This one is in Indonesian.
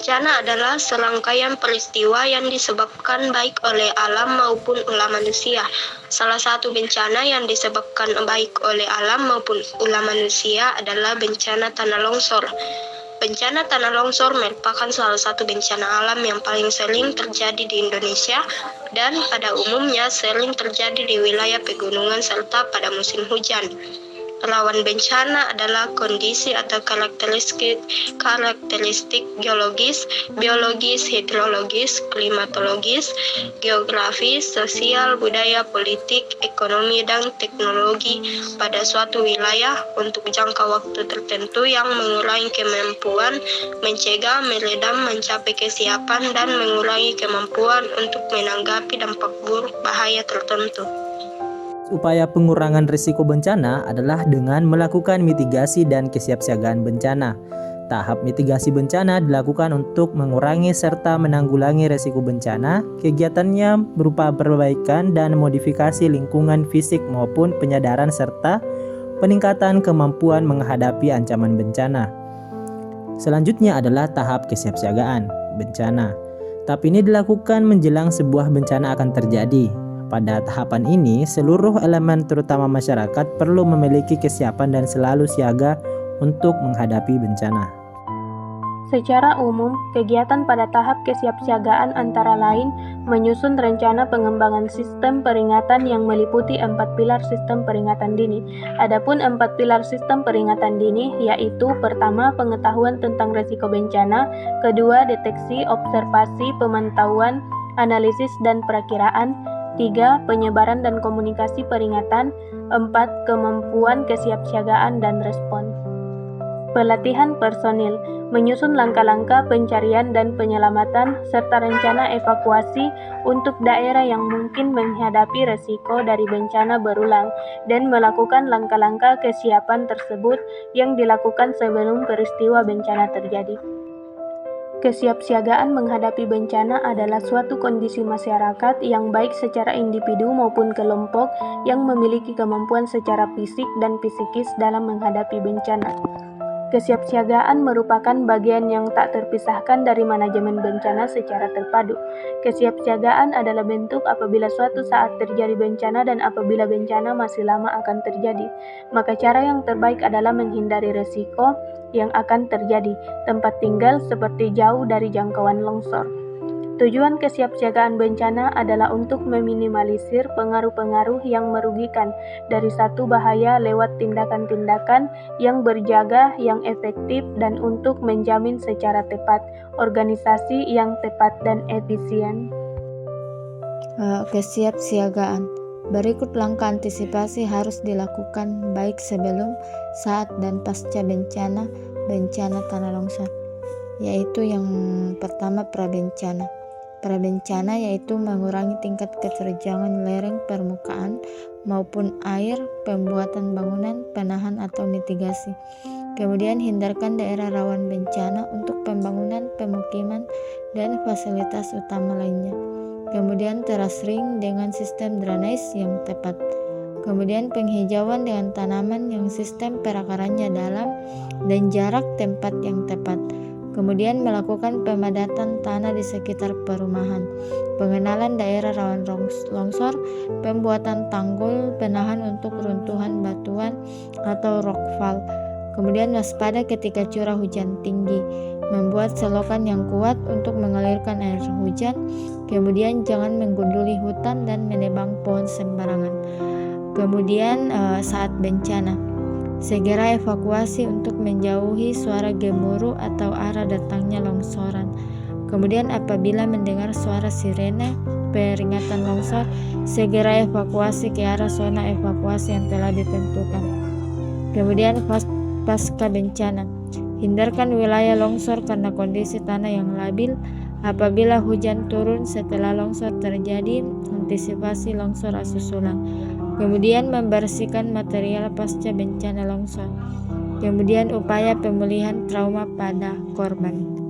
Bencana adalah serangkaian peristiwa yang disebabkan baik oleh alam maupun ulah manusia. Salah satu bencana yang disebabkan baik oleh alam maupun ulah manusia adalah bencana tanah longsor. Bencana tanah longsor merupakan salah satu bencana alam yang paling sering terjadi di Indonesia dan pada umumnya sering terjadi di wilayah pegunungan serta pada musim hujan. Rawan bencana adalah kondisi atau karakteristik geologis, biologis, hidrologis, klimatologis, geografis, sosial, budaya, politik, ekonomi, dan teknologi pada suatu wilayah untuk jangka waktu tertentu yang mengurangi kemampuan mencegah, meredam, mencapai kesiapan, dan mengurangi kemampuan untuk menanggapi dampak buruk bahaya tertentu. Upaya pengurangan risiko bencana adalah dengan melakukan mitigasi dan kesiapsiagaan bencana. Tahap mitigasi bencana dilakukan untuk mengurangi serta menanggulangi risiko bencana. Kegiatannya berupa perbaikan dan modifikasi lingkungan fisik maupun penyadaran serta peningkatan kemampuan menghadapi ancaman bencana. Selanjutnya adalah tahap kesiapsiagaan bencana. Tahap ini dilakukan menjelang sebuah bencana akan terjadi. Pada tahapan ini, seluruh elemen terutama masyarakat perlu memiliki kesiapan dan selalu siaga untuk menghadapi bencana. Secara umum, kegiatan pada tahap kesiapsiagaan antara lain menyusun rencana pengembangan sistem peringatan yang meliputi 4 pilar sistem peringatan dini. Adapun 4 pilar sistem peringatan dini yaitu pertama, pengetahuan tentang risiko bencana, kedua, deteksi, observasi, pemantauan, analisis, dan perakiraan, 3. Penyebaran dan komunikasi peringatan, 4. Kemampuan kesiapsiagaan dan respon. Pelatihan personil, menyusun langkah-langkah pencarian dan penyelamatan, serta rencana evakuasi untuk daerah yang mungkin menghadapi resiko dari bencana berulang, dan melakukan langkah-langkah kesiapan tersebut yang dilakukan sebelum peristiwa bencana terjadi. Kesiapsiagaan menghadapi bencana adalah suatu kondisi masyarakat yang baik secara individu maupun kelompok yang memiliki kemampuan secara fisik dan psikis dalam menghadapi bencana. Kesiapsiagaan merupakan bagian yang tak terpisahkan dari manajemen bencana secara terpadu. Kesiapsiagaan adalah bentuk apabila suatu saat terjadi bencana dan apabila bencana masih lama akan terjadi. Maka cara yang terbaik adalah menghindari resiko yang akan terjadi, tempat tinggal seperti jauh dari jangkauan longsor. Tujuan kesiapsiagaan bencana adalah untuk meminimalisir pengaruh-pengaruh yang merugikan dari satu bahaya lewat tindakan-tindakan yang berjaga, yang efektif, dan untuk menjamin secara tepat organisasi yang tepat dan efisien. Kesiapsiagaan. Berikut langkah antisipasi harus dilakukan baik sebelum, saat, dan pasca bencana tanah longsor. Yaitu yang pertama, prabencana. Prabencana yaitu mengurangi tingkat keterjangan lereng permukaan maupun air, pembuatan bangunan, penahan atau mitigasi. Kemudian hindarkan daerah rawan bencana untuk pembangunan pemukiman dan fasilitas utama lainnya. Kemudian terasring dengan sistem drainase yang tepat. Kemudian penghijauan dengan tanaman yang sistem perakarannya dalam dan jarak tempat yang tepat. Kemudian melakukan pemadatan tanah di sekitar perumahan, pengenalan daerah rawan longsor, pembuatan tanggul penahan untuk runtuhan batuan atau rockfall. Kemudian waspada ketika curah hujan tinggi, membuat selokan yang kuat untuk mengalirkan air hujan. Kemudian jangan menggunduli hutan dan menebang pohon sembarangan. Kemudian saat bencana, segera evakuasi untuk menjauhi suara gemuruh atau arah datangnya longsoran. Kemudian apabila mendengar suara sirene peringatan longsor, segera evakuasi ke arah zona evakuasi yang telah ditentukan. Kemudian pasca bencana, hindarkan wilayah longsor karena kondisi tanah yang labil. Apabila hujan turun setelah longsor terjadi, antisipasi longsor susulan. Kemudian membersihkan material pasca bencana longsor. Kemudian upaya pemulihan trauma pada korban.